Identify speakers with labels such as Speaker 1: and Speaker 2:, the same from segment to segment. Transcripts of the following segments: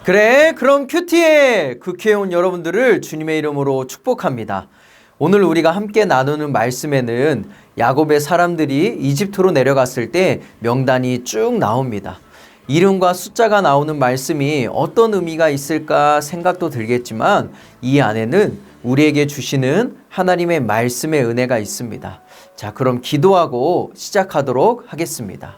Speaker 1: 그래, 그럼 큐티에 그 온 여러분들을 주님의 이름으로 축복합니다. 오늘 우리가 함께 나누는 말씀에는 야곱의 사람들이 이집트로 내려갔을 때 명단이 쭉 나옵니다. 이름과 숫자가 나오는 말씀이 어떤 의미가 있을까 생각도 들겠지만 이 안에는 우리에게 주시는 하나님의 말씀의 은혜가 있습니다. 자, 그럼 기도하고 시작하도록 하겠습니다.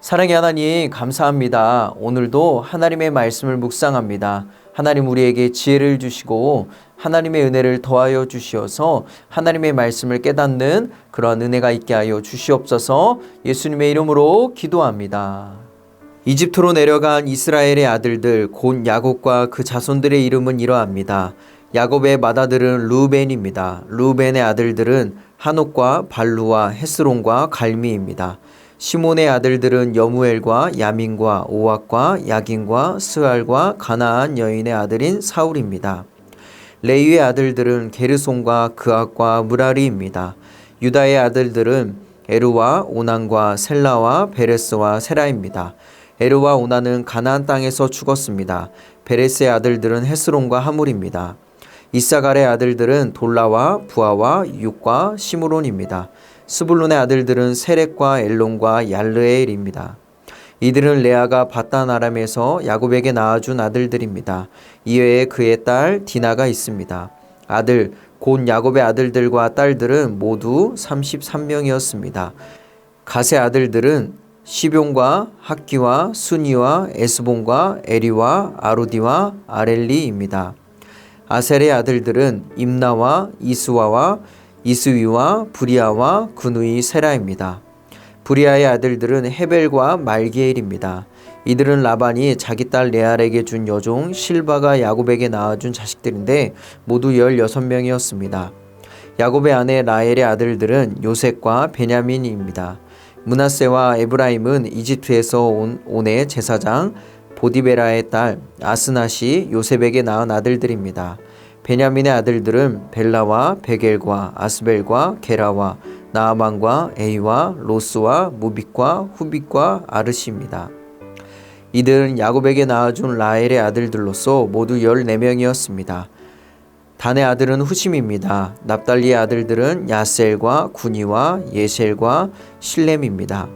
Speaker 1: 사랑의 하나님, 감사합니다. 오늘도 하나님의 말씀을 묵상합니다. 하나님, 우리에게 지혜를 주시고 하나님의 은혜를 더하여 주시어서 하나님의 말씀을 깨닫는 그런 은혜가 있게 하여 주시옵소서. 예수님의 이름으로 기도합니다. 이집트로 내려간 이스라엘의 아들들 곧 야곱과 그 자손들의 이름은 이러합니다. 야곱의 맏아들은 르우벤입니다. 르우벤의 아들들은 한옥과 발루와 헤스론과 갈미입니다. 시몬의 아들들은 여무엘과 야민과 오악과 야긴과 스알과 가나안 여인의 아들인 사울입니다. 레위의 아들들은 게르손과 그앗과 무라리입니다. 유다의 아들들은 에루와 오난과 셀라와 베레스와 세라입니다. 에루와 오난은 가나안 땅에서 죽었습니다. 베레스의 아들들은 헤스론과 하물입니다. 이사갈의 아들들은 돌라와 부하와 육과 시므론입니다. 스불론의 아들들은 세렉과 엘론과 얄르엘입니다. 이들은 레아가 바단 아람에서 야곱에게 낳아준 아들들입니다. 이외에 그의 딸 디나가 있습니다. 아들 곧 야곱의 아들들과 딸들은 모두 33명이었습니다. 갓의 아들들은 시뵑과 학기와 수니와 에스본과 에리와 아로디와 아렐리입니다. 아셀의 아들들은 임나와 이스와와 이스위와 브리아와 그누이 세라입니다. 브리아의 아들들은 헤벨과 말기엘입니다. 이들은 라반이 자기 딸 레알에게 준 여종 실바가 야곱에게 낳아준 자식들인데 모두 16명이었습니다. 야곱의 아내 라헬의 아들들은 요셉과 베냐민입니다. 므낫세와 에브라임은 이집트에서 온 온의 제사장 보디베라의 딸 아스낫이 요셉에게 낳은 아들들입니다. 베냐민의 아들들은 벨라와 베겔과 아스벨과 게라와 나아만과 에이와 로스와 무빅과 후빅과 아르시입니다. 이들은 야곱에게 낳아준 라헬의 아들들로서 모두 14명이었습니다. 단의 아들은 후심입니다. 납달리의 아들들은 야셀과 구니와 예셀과 실렘입니다.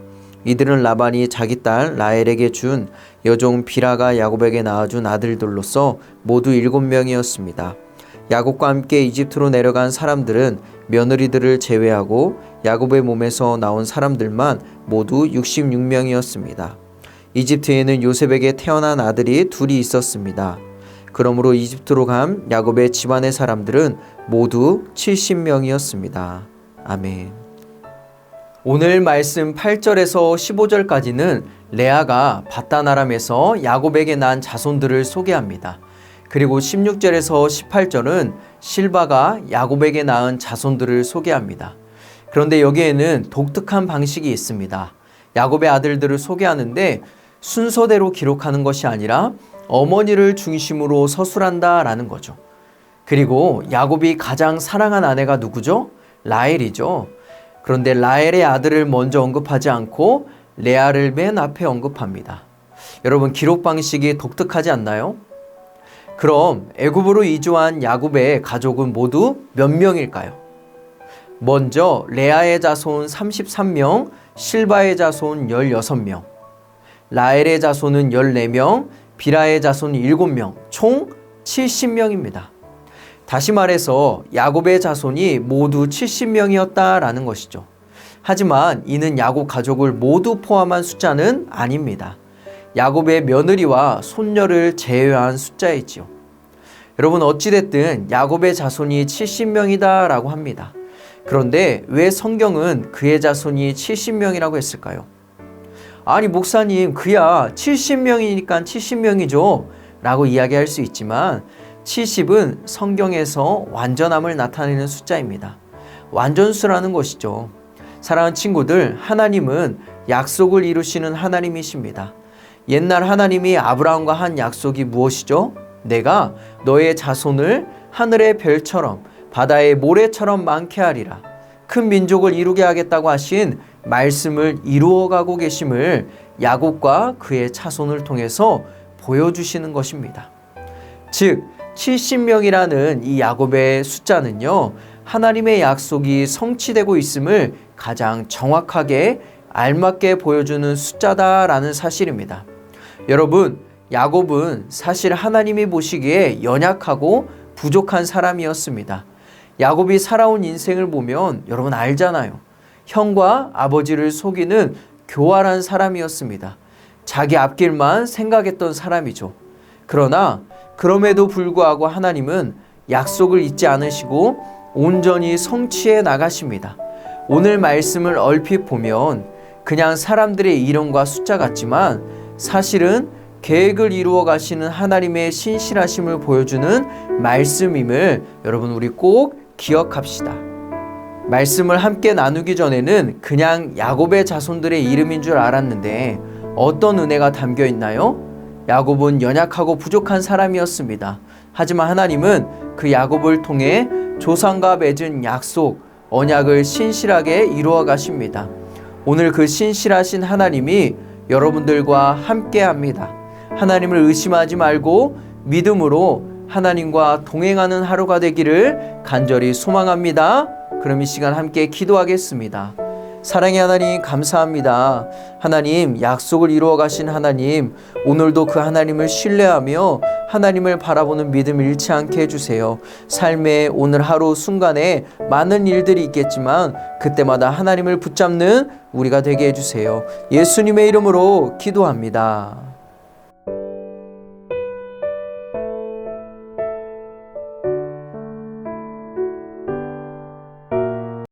Speaker 1: 이들은 라반이 자기 딸 라헬에게 준 여종 비라가 야곱에게 낳아준 아들들로서 모두 7명이었습니다. 야곱과 함께 이집트로 내려간 사람들은 며느리들을 제외하고 야곱의 몸에서 나온 사람들만 모두 66명이었습니다. 이집트에는 요셉에게 태어난 아들이 둘이 있었습니다. 그러므로 이집트로 간 야곱의 집안의 사람들은 모두 70명이었습니다. 아멘. 오늘 말씀 8절에서 15절까지는 레아가 바단 아람에서 야곱에게 낳은 자손들을 소개합니다. 그리고 16절에서 18절은 실바가 야곱에게 낳은 자손들을 소개합니다. 그런데 여기에는 독특한 방식이 있습니다. 야곱의 아들들을 소개하는데 순서대로 기록하는 것이 아니라 어머니를 중심으로 서술한다라는 거죠. 그리고 야곱이 가장 사랑한 아내가 누구죠? 라헬이죠. 그런데 라헬의 아들을 먼저 언급하지 않고 레아를 맨 앞에 언급합니다. 여러분, 기록 방식이 독특하지 않나요? 그럼 애굽으로 이주한 야곱의 가족은 모두 몇 명일까요? 먼저 레아의 자손 33명, 실바의 자손 16명, 라헬의 자손은 14명, 비라의 자손 7명, 총 70명입니다. 다시 말해서 야곱의 자손이 모두 70명이었다라는 것이죠. 하지만 이는 야곱 가족을 모두 포함한 숫자는 아닙니다. 야곱의 며느리와 손녀를 제외한 숫자이지요. 여러분, 어찌됐든 야곱의 자손이 70명이다 라고 합니다. 그런데 왜 성경은 그의 자손이 70명이라고 했을까요? 아니, 목사님, 그야 70명이니까 70명이죠 라고 이야기할 수 있지만 70은 성경에서 완전함을 나타내는 숫자입니다. 완전수라는 것이죠. 사랑하는 친구들, 하나님은 약속을 이루시는 하나님이십니다. 옛날 하나님이 아브라함과 한 약속이 무엇이죠? 내가 너의 자손을 하늘의 별처럼 바다의 모래처럼 많게 하리라. 큰 민족을 이루게 하겠다고 하신 말씀을 이루어가고 계심을 야곱과 그의 차손을 통해서 보여주시는 것입니다. 즉 70명이라는 이 야곱의 숫자는요, 하나님의 약속이 성취되고 있음을 가장 정확하게 알맞게 보여주는 숫자다라는 사실입니다. 여러분, 야곱은 사실 하나님이 보시기에 연약하고 부족한 사람이었습니다. 야곱이 살아온 인생을 보면 여러분 알잖아요. 형과 아버지를 속이는 교활한 사람이었습니다. 자기 앞길만 생각했던 사람이죠. 그러나 그럼에도 불구하고 하나님은 약속을 잊지 않으시고 온전히 성취해 나가십니다. 오늘 말씀을 얼핏 보면 그냥 사람들의 이름과 숫자 같지만 사실은 계획을 이루어 가시는 하나님의 신실하심을 보여주는 말씀임을 여러분 우리 꼭 기억합시다. 말씀을 함께 나누기 전에는 그냥 야곱의 자손들의 이름인 줄 알았는데 어떤 은혜가 담겨 있나요? 야곱은 연약하고 부족한 사람이었습니다. 하지만 하나님은 그 야곱을 통해 조상과 맺은 약속, 언약을 신실하게 이루어 가십니다. 오늘 그 신실하신 하나님이 여러분들과 함께 합니다. 하나님을 의심하지 말고 믿음으로 하나님과 동행하는 하루가 되기를 간절히 소망합니다. 그럼 이 시간 함께 기도하겠습니다. 사랑의 하나님 감사합니다. 하나님 약속을 이루어 가신 하나님, 오늘도 그 하나님을 신뢰하며 하나님을 바라보는 믿음 잃지 않게 해주세요. 삶의 오늘 하루 순간에 많은 일들이 있겠지만 그때마다 하나님을 붙잡는 우리가 되게 해주세요. 예수님의 이름으로 기도합니다.